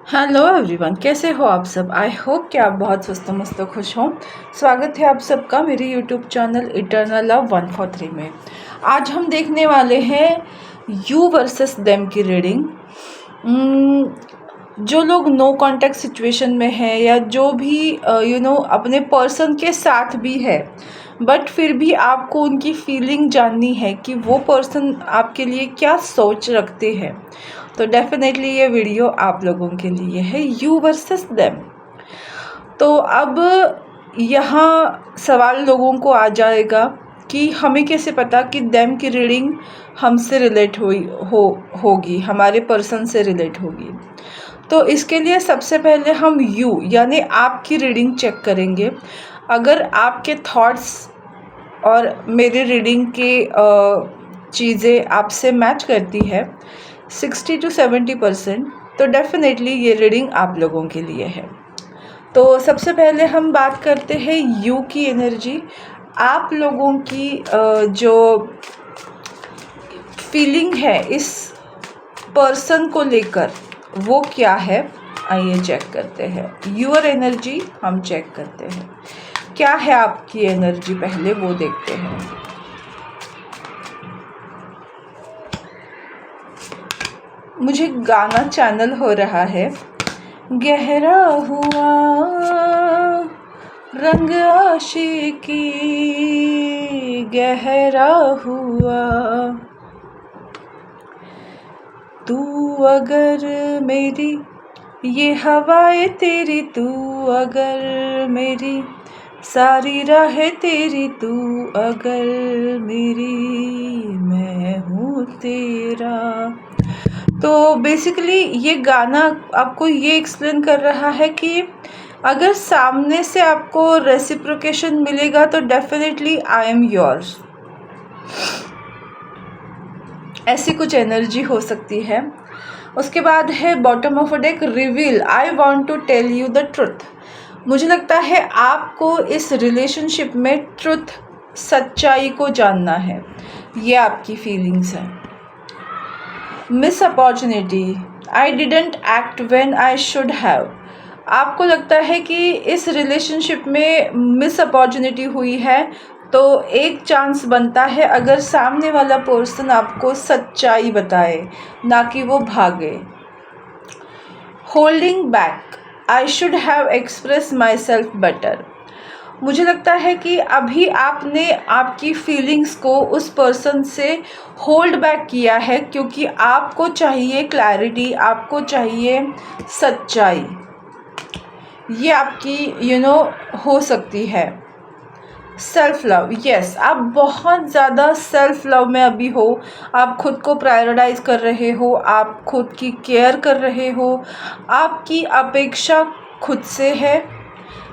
Hello everyone, कैसे हो आप सब। आई होप कि आप बहुत स्वस्थ मस्त खुश हों। स्वागत है आप सबका मेरे यूट्यूब चैनल इटर्नल लव 143 में। आज हम देखने वाले हैं यू वर्सेस देम की रीडिंग। जो लोग नो कांटेक्ट सिचुएशन में है या जो भी अपने पर्सन के साथ भी है, बट फिर भी आपको उनकी फीलिंग जाननी है कि वो पर्सन आपके लिए क्या सोच रखते हैं, तो डेफिनेटली ये वीडियो आप लोगों के लिए है, यू वर्सेस देम। तो अब यहाँ सवाल लोगों को आ जाएगा कि हमें कैसे पता कि देम की रीडिंग हमसे रिलेट होगी, हमारे पर्सन से रिलेट होगी। तो इसके लिए सबसे पहले हम यू यानी आपकी रीडिंग चेक करेंगे। अगर आपके थॉट्स और मेरी रीडिंग के चीज़ें आपसे मैच करती है 60 to 70%, तो डेफिनेटली ये रीडिंग आप लोगों के लिए है। तो सबसे पहले हम बात करते हैं यू की एनर्जी। आप लोगों की जो फीलिंग है इस पर्सन को लेकर वो क्या है, आइए चेक करते हैं। यूर एनर्जी हम चेक करते हैं, क्या है आपकी एनर्जी, पहले वो देखते हैं। मुझे गाना चैनल हो रहा है। गहरा हुआ रंग आशिकी गहरा हुआ, तू अगर मेरी ये हवाएं तेरी, तू अगर मेरी सारी राहें तेरी, तू अगर मेरी मैं हूँ तेरा। तो बेसिकली ये गाना आपको ये एक्सप्लेन कर रहा है कि अगर सामने से आपको रेसिप्रोकेशन मिलेगा तो डेफिनेटली आई एम योर्स, ऐसी कुछ एनर्जी हो सकती है। उसके बाद है bottom of a deck, reveal, I want to tell you the truth. मुझे लगता है आपको इस रिलेशनशिप में ट्रुथ, सच्चाई को जानना है, ये आपकी फीलिंग्स हैं। Miss opportunity, I didn't act when I should have. आपको लगता है कि इस रिलेशनशिप में मिस अपॉर्चुनिटी हुई है, तो एक चांस बनता है अगर सामने वाला पर्सन आपको सच्चाई बताए, ना कि वो भागे। Holding back, I should have express my self better. मुझे लगता है कि अभी आपने आपकी फीलिंग्स को उस पर्सन से होल्ड बैक किया है, क्योंकि आपको चाहिए क्लैरिटी, आपको चाहिए सच्चाई। ये आपकी हो सकती है। सेल्फ लव, यस, आप बहुत ज़्यादा सेल्फ लव में अभी हो। आप खुद को प्रायोरिटाइज कर रहे हो, आप खुद की केयर कर रहे हो, आपकी अपेक्षा खुद से है।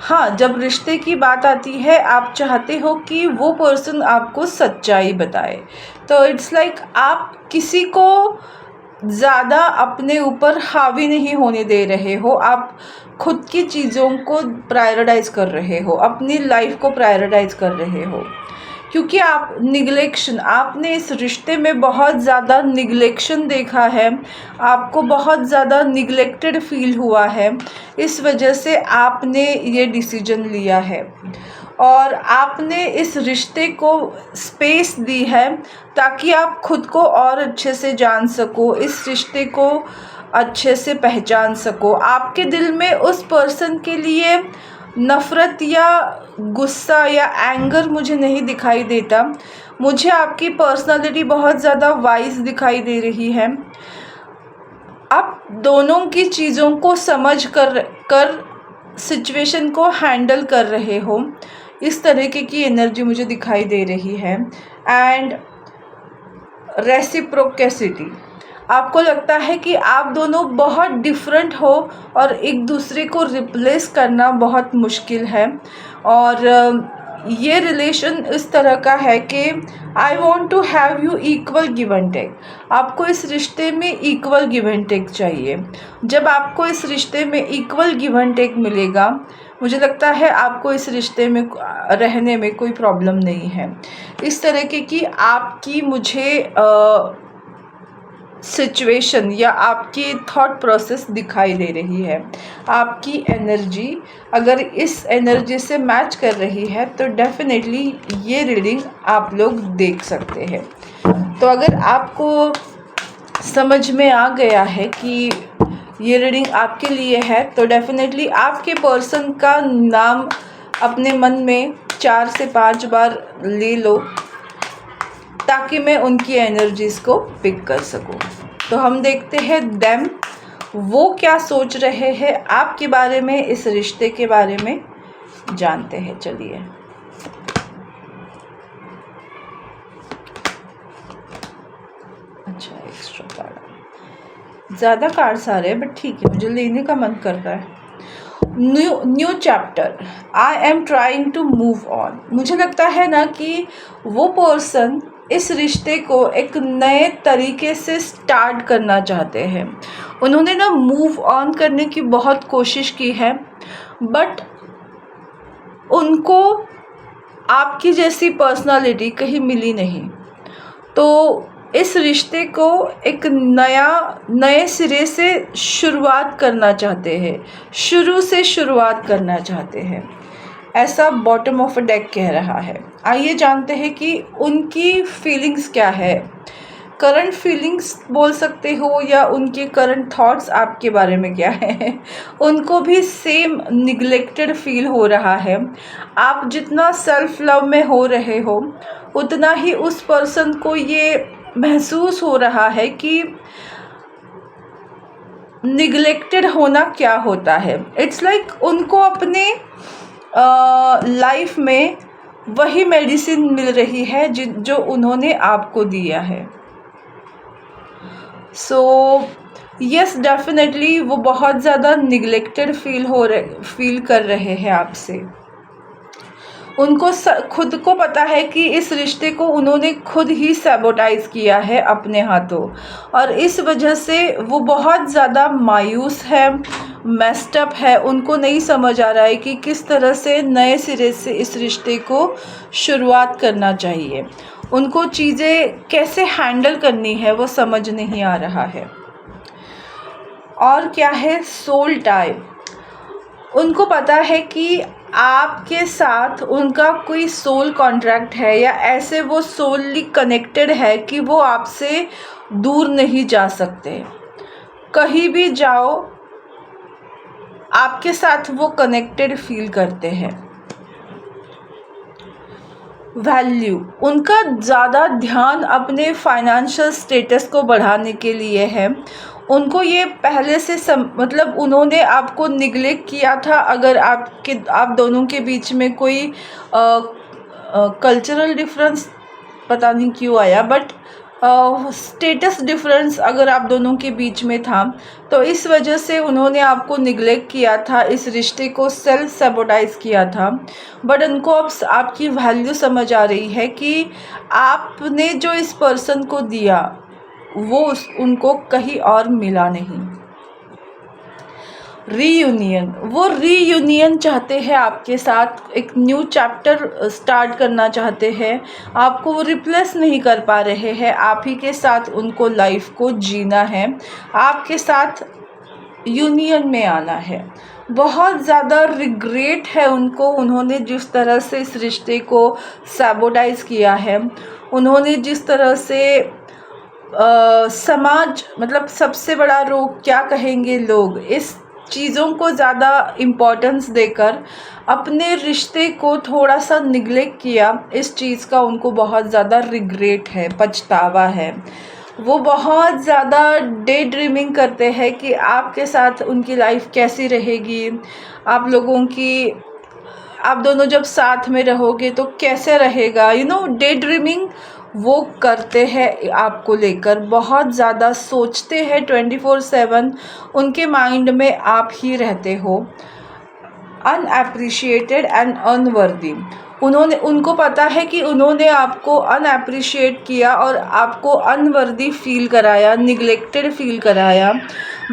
हाँ, जब रिश्ते की बात आती है आप चाहते हो कि वो पर्सन आपको सच्चाई बताए। तो इट्स लाइक आप किसी को ज़्यादा अपने ऊपर हावी नहीं होने दे रहे हो, आप खुद की चीज़ों को प्रायोरिटाइज कर रहे हो, अपनी लाइफ को प्रायोरिटाइज कर रहे हो। क्योंकि आप निग्लेक्शन, आपने इस रिश्ते में बहुत ज़्यादा निग्लेक्शन देखा है, आपको बहुत ज़्यादा निग्लेक्टेड फील हुआ है, इस वजह से आपने ये डिसीजन लिया है और आपने इस रिश्ते को स्पेस दी है ताकि आप खुद को और अच्छे से जान सको, इस रिश्ते को अच्छे से पहचान सको। आपके दिल में उस पर्सन के लिए नफ़रत या गुस्सा या एंगर मुझे नहीं दिखाई देता, मुझे आपकी पर्सनालिटी बहुत ज़्यादा वाइज दिखाई दे रही है। आप दोनों की चीज़ों को समझ कर सिचुएशन को हैंडल कर रहे हो, इस तरीके की एनर्जी मुझे दिखाई दे रही है। एंड रेसिप्रोकेसिटी, आपको लगता है कि आप दोनों बहुत डिफरेंट हो और एक दूसरे को रिप्लेस करना बहुत मुश्किल है। और ये रिलेशन इस तरह का है कि I want to have you equal give and take. आपको इस रिश्ते में इक्वल गिव एंड टेक चाहिए। जब आपको इस रिश्ते में इक्वल गिव एंड टेक मिलेगा, मुझे लगता है आपको इस रिश्ते में रहने में कोई प्रॉब्लम नहीं है। इस तरीके की आपकी मुझे सिचुएशन या आपकी थॉट प्रोसेस दिखाई दे रही है। आपकी एनर्जी अगर इस एनर्जी से मैच कर रही है तो डेफिनेटली ये रीडिंग आप लोग देख सकते हैं। तो अगर आपको समझ में आ गया है कि ये रीडिंग आपके लिए है तो डेफिनेटली आपके पर्सन का नाम अपने मन में 4 से 5 बार ले लो ताकि मैं उनकी एनर्जीज़ को पिक कर सकूं। तो हम देखते हैं देम वो क्या सोच रहे हैं आपके बारे में, इस रिश्ते के बारे में जानते हैं। चलिए अच्छा, एक्स्ट्रा कार्ड, ज़्यादा कार्ड्स आ रहे हैं बट ठीक है, मुझे लेने का मन कर रहा है। New chapter, I am trying to move on. मुझे लगता है ना कि वो पर्सन इस रिश्ते को एक नए तरीके से स्टार्ट करना चाहते हैं। उन्होंने ना मूव ऑन करने की बहुत कोशिश की है बट उनको आपकी जैसी पर्सनालिटी कहीं मिली नहीं, तो इस रिश्ते को एक नए सिरे से शुरुआत करना चाहते हैं, शुरू से शुरुआत करना चाहते हैं, ऐसा बॉटम ऑफ अ डेक कह रहा है। आइए जानते हैं कि उनकी फीलिंग्स क्या है, करंट फीलिंग्स बोल सकते हो या उनके करंट थॉट्स आपके बारे में क्या है। उनको भी सेम निगलेक्टेड फील हो रहा है। आप जितना सेल्फ लव में हो रहे हो उतना ही उस पर्सन को ये महसूस हो रहा है कि निगलेक्टेड होना क्या होता है। इट्स लाइक उनको अपने लाइफ में वही मेडिसिन मिल रही है जो उन्होंने आपको दिया है। सो यस, डेफिनेटली वो बहुत ज़्यादा निगलेक्टेड फील कर रहे हैं आपसे। उनको खुद को पता है कि इस रिश्ते को उन्होंने खुद ही सैबोटाइज किया है अपने हाथों, और इस वजह से वो बहुत ज़्यादा मायूस है, मेस्ड अप है। उनको नहीं समझ आ रहा है कि किस तरह से नए सिरे से इस रिश्ते को शुरुआत करना चाहिए। उनको चीज़ें कैसे हैंडल करनी है वो समझ नहीं आ रहा है। और क्या है, सोल टाई। उनको पता है कि आपके साथ उनका कोई सोल कॉन्ट्रैक्ट है या ऐसे वो सोलली कनेक्टेड है कि वो आपसे दूर नहीं जा सकते। कहीं भी जाओ आपके साथ वो कनेक्टेड फील करते हैं। वैल्यू, उनका ज़्यादा ध्यान अपने फाइनेंशियल स्टेटस को बढ़ाने के लिए है। उनको ये पहले से मतलब उन्होंने आपको निगलेक्ट किया था। अगर आप दोनों के बीच में कोई कल्चरल डिफरेंस, पता नहीं क्यों आया, बट स्टेटस डिफरेंस अगर आप दोनों के बीच में था तो इस वजह से उन्होंने आपको निगलेक्ट किया था, इस रिश्ते को सेल्फ सैबोटाइज किया था। बट उनको अब आपकी वैल्यू समझ आ रही है कि आपने जो इस पर्सन को दिया वो उनको कहीं और मिला नहीं। रीयूनियन, वो रीयूनियन चाहते हैं आपके साथ, एक न्यू चैप्टर स्टार्ट करना चाहते हैं। आपको वो रिप्लेस नहीं कर पा रहे हैं, आप ही के साथ उनको लाइफ को जीना है, आपके साथ यूनियन में आना है। बहुत ज़्यादा रिग्रेट है उनको, उन्होंने जिस तरह से इस रिश्ते को सैबोटाइज किया है, उन्होंने जिस तरह से समाज, मतलब सबसे बड़ा रोग क्या कहेंगे लोग, इस चीज़ों को ज़्यादा इम्पोर्टेंस देकर अपने रिश्ते को थोड़ा सा निगलेक्ट किया। इस चीज़ का उनको बहुत ज़्यादा रिग्रेट है, पछतावा है। वो बहुत ज़्यादा डे ड्रीमिंग करते हैं कि आपके साथ उनकी लाइफ कैसी रहेगी, आप लोगों की, आप दोनों जब साथ में रहोगे तो कैसे रहेगा, डे ड्रीमिंग वो करते हैं आपको लेकर, बहुत ज़्यादा सोचते हैं 24/7। उनके माइंड में आप ही रहते हो। अनएप्रिशिएटेड एंड अनवर्दी, उनको पता है कि उन्होंने आपको अनएप्रिशिएट किया और आपको अनवर्दी फील कराया, निगलेक्टेड फील कराया,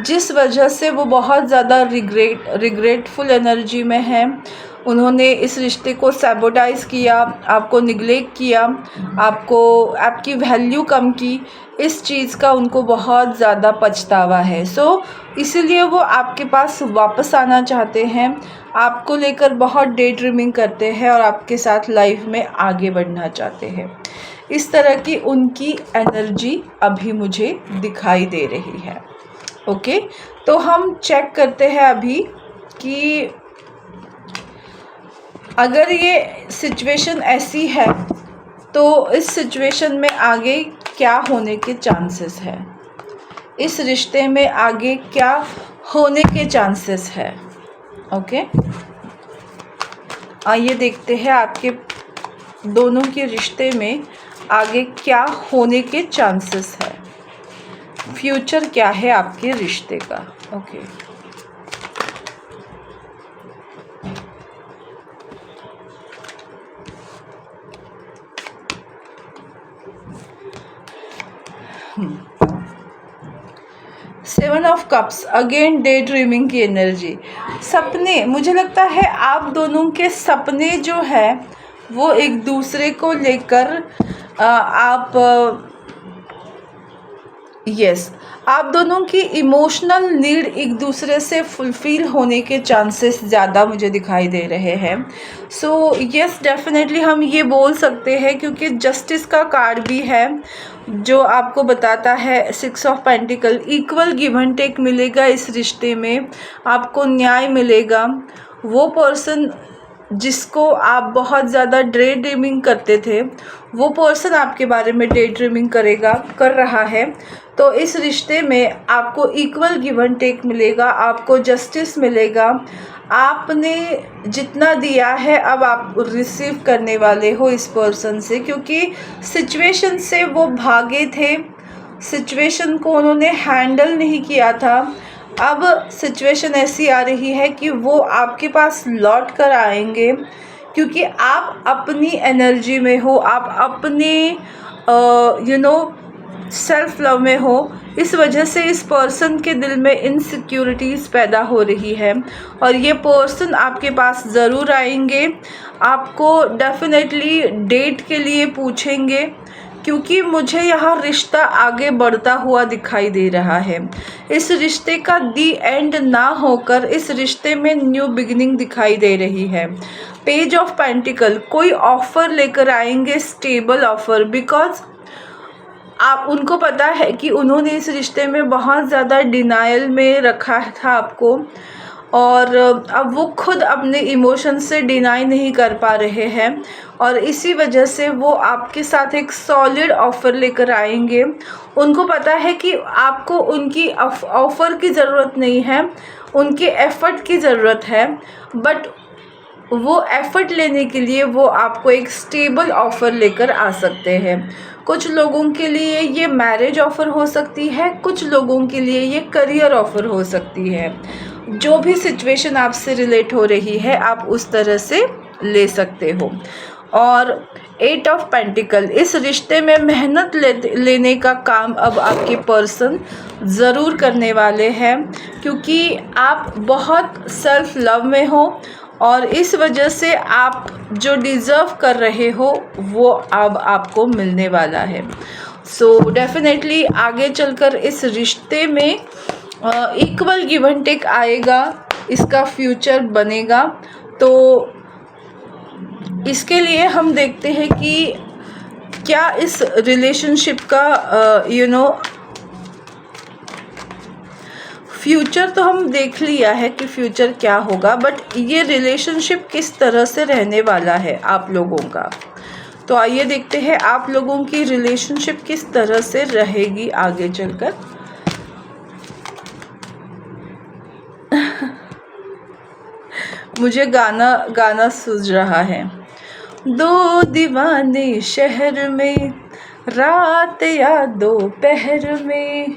जिस वजह से वो बहुत ज़्यादा रिग्रेटफुल एनर्जी में है। उन्होंने इस रिश्ते को सैबोटाइज किया, आपको निग्लेक्ट किया, आपको आपकी वैल्यू कम की, इस चीज़ का उनको बहुत ज़्यादा पछतावा है। इसीलिए वो आपके पास वापस आना चाहते हैं, आपको लेकर बहुत डे ड्रीमिंग करते हैं और आपके साथ लाइफ में आगे बढ़ना चाहते हैं। इस तरह की उनकी एनर्जी अभी मुझे दिखाई दे रही है। ओके, तो हम चेक करते हैं अभी कि अगर ये सिचुएशन ऐसी है तो इस सिचुएशन में आगे क्या होने के चांसेस है, इस रिश्ते में आगे क्या होने के चांसेस है। ओके, आइए देखते हैं आपके दोनों के रिश्ते में आगे क्या होने के चांसेस है, फ्यूचर क्या है आपके रिश्ते का। Okay, seven of cups, again day dreaming की एनर्जी। सपने, मुझे लगता है आप दोनों के सपने जो है वो एक दूसरे को लेकर आप दोनों की इमोशनल नीड एक दूसरे से फुलफ़िल होने के चांसेस ज़्यादा मुझे दिखाई दे रहे हैं। यस, डेफिनेटली हम ये बोल सकते हैं, क्योंकि जस्टिस का कार्ड भी है जो आपको बताता है 6 of pentacles, equal give and take मिलेगा इस रिश्ते में, आपको न्याय मिलेगा। वो पर्सन जिसको आप बहुत ज़्यादा डे ड्रीमिंग करते थे, वो पर्सन आपके बारे में डे ड्रीमिंग कर रहा है। तो इस रिश्ते में आपको इक्वल गिव एंड टेक मिलेगा, आपको जस्टिस मिलेगा। आपने जितना दिया है अब आप रिसीव करने वाले हो इस पर्सन से, क्योंकि सिचुएशन से वो भागे थे, सिचुएशन को उन्होंने हैंडल नहीं किया था। अब सिचुएशन ऐसी आ रही है कि वो आपके पास लौट कर आएंगे, क्योंकि आप अपनी एनर्जी में हो, आप अपने सेल्फ लव में हो। इस वजह से इस पर्सन के दिल में इनसिक्योरिटीज़ पैदा हो रही है और ये पर्सन आपके पास ज़रूर आएंगे, आपको डेफिनेटली डेट के लिए पूछेंगे, क्योंकि मुझे यहाँ रिश्ता आगे बढ़ता हुआ दिखाई दे रहा है। इस रिश्ते का दी एंड ना होकर इस रिश्ते में न्यू बिगिनिंग दिखाई दे रही है। पेज ऑफ पेंटिकल, कोई ऑफ़र लेकर आएंगे, स्टेबल ऑफ़र, बिकॉज आप उनको पता है कि उन्होंने इस रिश्ते में बहुत ज़्यादा डिनायल में रखा था आपको, और अब वो खुद अपने इमोशन से डिनाई नहीं कर पा रहे हैं और इसी वजह से वो आपके साथ एक सॉलिड ऑफ़र लेकर आएंगे। उनको पता है कि आपको उनकी ऑफ़र की ज़रूरत नहीं है, उनके एफ़र्ट की ज़रूरत है, बट वो एफ़र्ट लेने के लिए वो आपको एक स्टेबल ऑफ़र लेकर आ सकते हैं। कुछ लोगों के लिए ये मैरिज ऑफ़र हो सकती है, कुछ लोगों के लिए ये करियर ऑफ़र हो सकती है। जो भी सिचुएशन आपसे रिलेट हो रही है आप उस तरह से ले सकते हो। और 8 ऑफ पेंटिकल, इस रिश्ते में मेहनत लेने का काम अब आपके पर्सन ज़रूर करने वाले हैं, क्योंकि आप बहुत सेल्फ लव में हो और इस वजह से आप जो डिज़र्व कर रहे हो वो अब आपको मिलने वाला है। डेफिनेटली आगे चलकर इस रिश्ते में इक्वल गिव एंड टेक आएगा, इसका फ्यूचर बनेगा। तो इसके लिए हम देखते हैं कि क्या इस रिलेशनशिप का फ्यूचर तो हम देख लिया है कि फ्यूचर क्या होगा, बट ये रिलेशनशिप किस तरह से रहने वाला है आप लोगों का। तो आइए देखते हैं आप लोगों की रिलेशनशिप किस तरह से रहेगी आगे चलकर। मुझे गाना सूझ रहा है। दो दीवाने शहर में, रात या दोपहर में,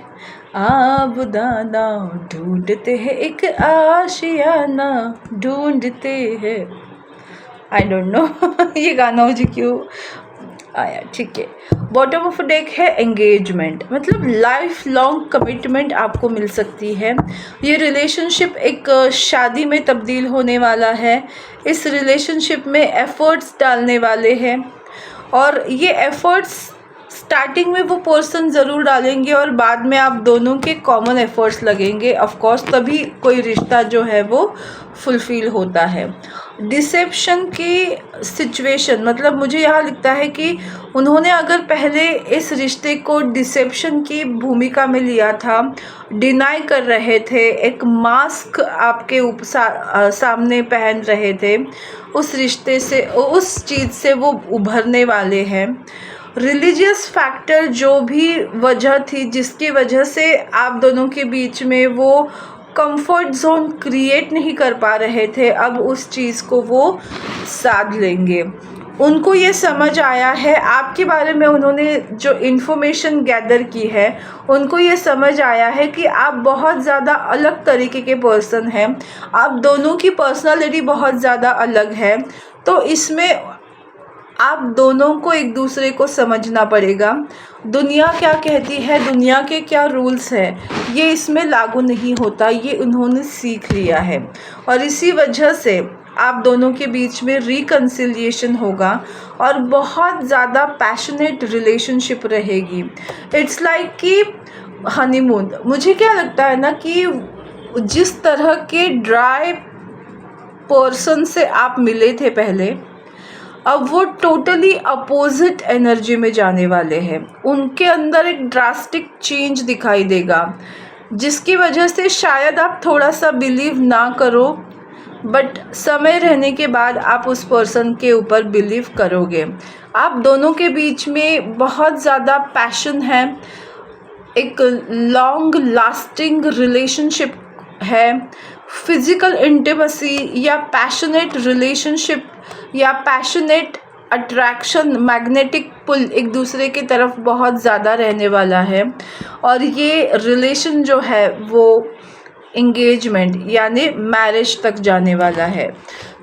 आबदाना ढूंढते हैं, एक आशियाना ढूंढते हैं। आई डोंट नो ये गाना मुझे क्यों आया, ठीक है। बॉटम ऑफ डेक है एंगेजमेंट, मतलब लाइफ लॉन्ग कमिटमेंट आपको मिल सकती है। ये रिलेशनशिप एक शादी में तब्दील होने वाला है। इस रिलेशनशिप में एफ़र्ट्स डालने वाले हैं और ये एफ़र्ट्स स्टार्टिंग में वो पर्सन ज़रूर डालेंगे और बाद में आप दोनों के कॉमन एफ़र्ट्स लगेंगे ऑफ कोर्स, तभी कोई रिश्ता जो है वो फुलफ़िल होता है। डिसेप्शन की सिचुएशन, मतलब मुझे यहाँ लिखता है कि उन्होंने अगर पहले इस रिश्ते को डिसेप्शन की भूमिका में लिया था, डिनाई कर रहे थे, एक मास्क आपके सामने पहन रहे थे, उस रिश्ते से, उस चीज़ से वो उभरने वाले हैं। रिलीजियस फैक्टर जो भी वजह थी जिसकी वजह से आप दोनों के बीच में वो कंफर्ट जोन क्रिएट नहीं कर पा रहे थे, अब उस चीज़ को वो साध लेंगे। उनको ये समझ आया है आपके बारे में, उन्होंने जो इन्फॉर्मेशन गैदर की है उनको ये समझ आया है कि आप बहुत ज़्यादा अलग तरीके के पर्सन हैं, आप दोनों की पर्सनालिटी बहुत ज़्यादा अलग है, तो इसमें आप दोनों को एक दूसरे को समझना पड़ेगा। दुनिया क्या कहती है, दुनिया के क्या रूल्स हैं, ये इसमें लागू नहीं होता, ये उन्होंने सीख लिया है और इसी वजह से आप दोनों के बीच में रिकन्सिलिएशन होगा और बहुत ज़्यादा पैशनेट रिलेशनशिप रहेगी। इट्स लाइक कि हनीमून, मुझे क्या लगता है ना कि जिस तरह के ड्राई पर्सन से आप मिले थे पहले, अब वो टोटली अपोजिट एनर्जी में जाने वाले हैं। उनके अंदर एक ड्रास्टिक चेंज दिखाई देगा जिसकी वजह से शायद आप थोड़ा सा बिलीव ना करो, बट समय रहने के बाद आप उस पर्सन के ऊपर बिलीव करोगे। आप दोनों के बीच में बहुत ज़्यादा पैशन है, एक लॉन्ग लास्टिंग रिलेशनशिप है, फिज़िकल इंटिमेसी या पैशनेट रिलेशनशिप या पैशनेट अट्रैक्शन, मैग्नेटिक पुल एक दूसरे की तरफ बहुत ज़्यादा रहने वाला है और ये रिलेशन जो है वो एंगेजमेंट यानी मैरिज तक जाने वाला है।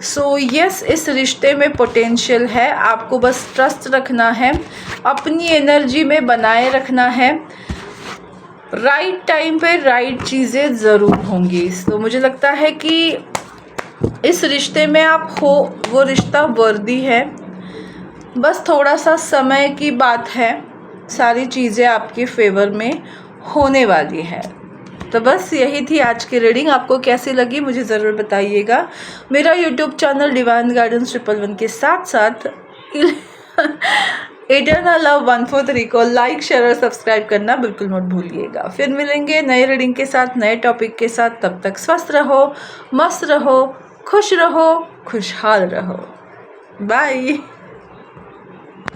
सो यस, इस रिश्ते में पोटेंशियल है, आपको बस ट्रस्ट रखना है, अपनी एनर्जी में बनाए रखना है, राइट टाइम पे राइट चीज़ें ज़रूर होंगी। तो मुझे लगता है कि इस रिश्ते में आप हो, वो रिश्ता वर्दी है, बस थोड़ा सा समय की बात है, सारी चीज़ें आपके फेवर में होने वाली है। तो बस यही थी आज की रीडिंग, आपको कैसी लगी मुझे ज़रूर बताइएगा। मेरा यूट्यूब चैनल डिवाइन गाइडेंस 111 के साथ साथ इटर्नल लव 143 को लाइक, शेयर और सब्सक्राइब करना बिल्कुल मत भूलिएगा। फिर मिलेंगे नए रीडिंग के साथ, नए टॉपिक के साथ। तब तक स्वस्थ रहो, मस्त रहो, खुश रहो, खुशहाल रहो। बाय।